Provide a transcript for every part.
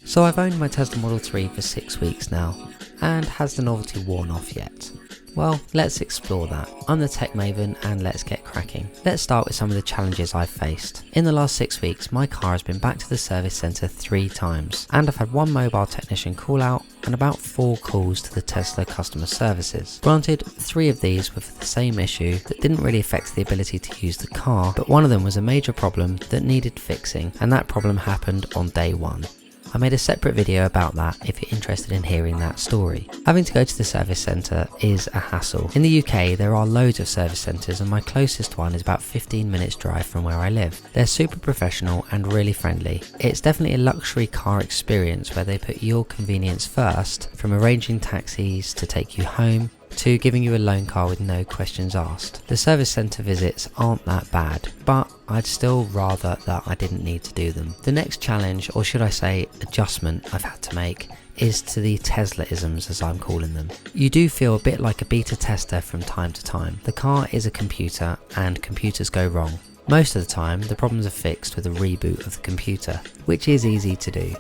So I've owned my Tesla Model 3 for 6 weeks now, and has the novelty worn off yet? Well, let's explore that. I'm the tech maven and let's get cracking. Let's start with some of the challenges I've faced. In the last 6 weeks, my car has been back to the service centre 3 times, and I've had 1 mobile technician call out and about 4 calls to the Tesla customer services. Granted, 3 of these were for the same issue that didn't really affect the ability to use the car, but one of them was a major problem that needed fixing, and that problem happened on day 1. I made a separate video about that if you're interested in hearing that story. Having to go to the service centre is a hassle. In the UK there are loads of service centres and my closest one is about 15 minutes drive from where I live. They're super professional and really friendly. It's definitely a luxury car experience where they put your convenience first, from arranging taxis to take you home, to giving you a loan car with no questions asked. The service centre visits aren't that bad, but I'd still rather that I didn't need to do them. The next challenge, or should I say adjustment, I've had to make is to the Tesla-isms, as I'm calling them. You do feel a bit like a beta tester from time to time. The car is a computer and computers go wrong. Most of the time the problems are fixed with a reboot of the computer, which is easy to do.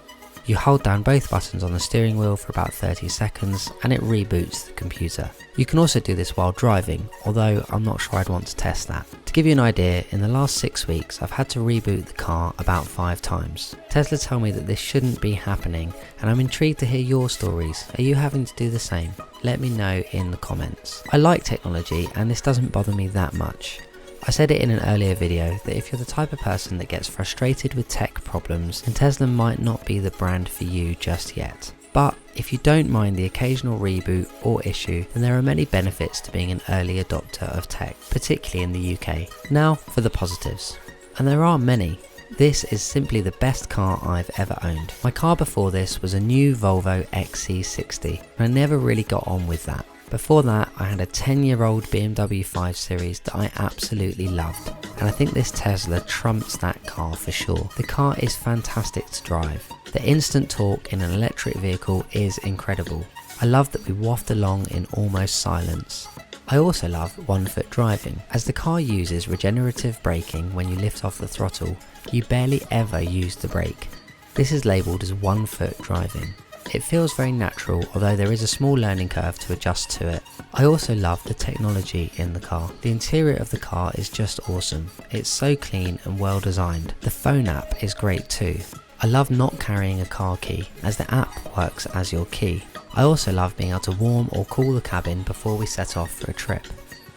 You hold down both buttons on the steering wheel for about 30 seconds and it reboots the computer. You can also do this while driving, although I'm not sure I'd want to test that. To give you an idea, in the last 6 weeks I've had to reboot the car about 5 times. Tesla tell me that this shouldn't be happening, and I'm intrigued to hear your stories. Are you having to do the same? Let me know in the comments. I like technology and this doesn't bother me that much. I said it in an earlier video that if you're the type of person that gets frustrated with tech problems, then Tesla might not be the brand for you just yet. But if you don't mind the occasional reboot or issue, then there are many benefits to being an early adopter of tech, particularly in the UK. Now for the positives. And there are many. This is simply the best car I've ever owned. My car before this was a new Volvo XC60, and I never really got on with that. Before that, I had a 10-year-old BMW 5 Series that I absolutely loved, and I think this Tesla trumps that car for sure. The car is fantastic to drive. The instant torque in an electric vehicle is incredible. I love that we waft along in almost silence. I also love one-foot driving. As the car uses regenerative braking when you lift off the throttle, you barely ever use the brake. This is labelled as one-foot driving. It feels very natural, although there is a small learning curve to adjust to it. I also love the technology in the car. The interior of the car is just awesome. It's so clean and well designed. The phone app is great too. I love not carrying a car key, as the app works as your key. I also love being able to warm or cool the cabin before we set off for a trip.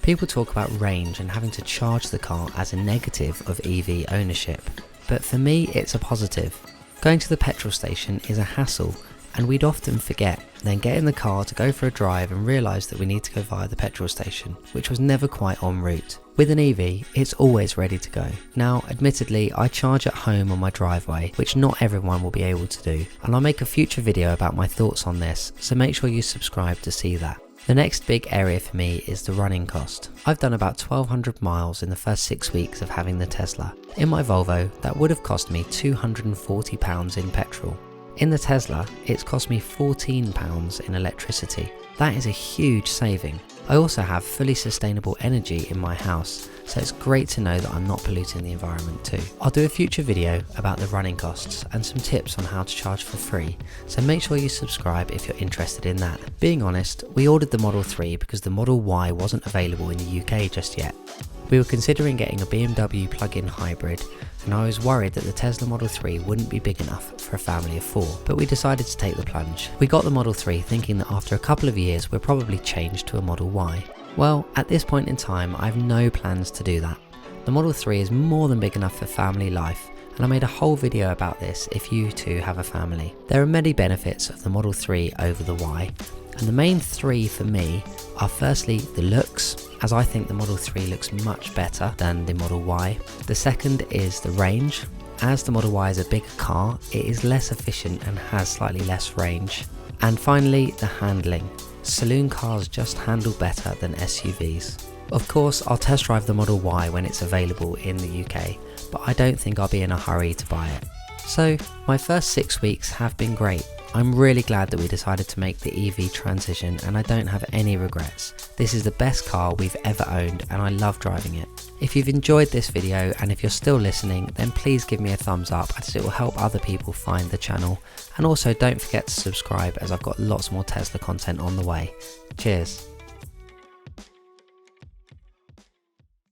People talk about range and having to charge the car as a negative of EV ownership, but for me it's a positive. Going to the petrol station is a hassle, and we'd often forget, then get in the car to go for a drive and realise that we need to go via the petrol station, which was never quite en route. With an EV, it's always ready to go. Now, admittedly, I charge at home on my driveway, which not everyone will be able to do, and I'll make a future video about my thoughts on this, so make sure you subscribe to see that. The next big area for me is the running cost. I've done about 1,200 miles in the first 6 weeks of having the Tesla. In my Volvo, that would have cost me £240 in petrol. In the Tesla, it's cost me £14 in electricity. That is a huge saving. I also have fully sustainable energy in my house, so it's great to know that I'm not polluting the environment too. I'll do a future video about the running costs and some tips on how to charge for free, so make sure you subscribe if you're interested in that. Being honest, we ordered the Model 3 because the Model Y wasn't available in the UK just yet. We were considering getting a BMW plug-in hybrid, and I was worried that the Tesla Model 3 wouldn't be big enough for a family of 4, but we decided to take the plunge. We got the Model 3 thinking that after a couple of years we'll probably change to a Model Y. Well, at this point in time I have no plans to do that. The Model 3 is more than big enough for family life, and I made a whole video about this if you too have a family. There are many benefits of the Model 3 over the Y, and the main 3 for me are firstly the looks, as I think the Model 3 looks much better than the Model Y. The second is the range. As the Model Y is a bigger car, it is less efficient and has slightly less range. And finally, the handling. Saloon cars just handle better than SUVs. Of course, I'll test drive the Model Y when it's available in the UK, but I don't think I'll be in a hurry to buy it. So, my first 6 weeks have been great. I'm really glad that we decided to make the EV transition, and I don't have any regrets. This is the best car we've ever owned and I love driving it. If you've enjoyed this video and if you're still listening, then please give me a thumbs up as it will help other people find the channel, and also don't forget to subscribe as I've got lots more Tesla content on the way. Cheers.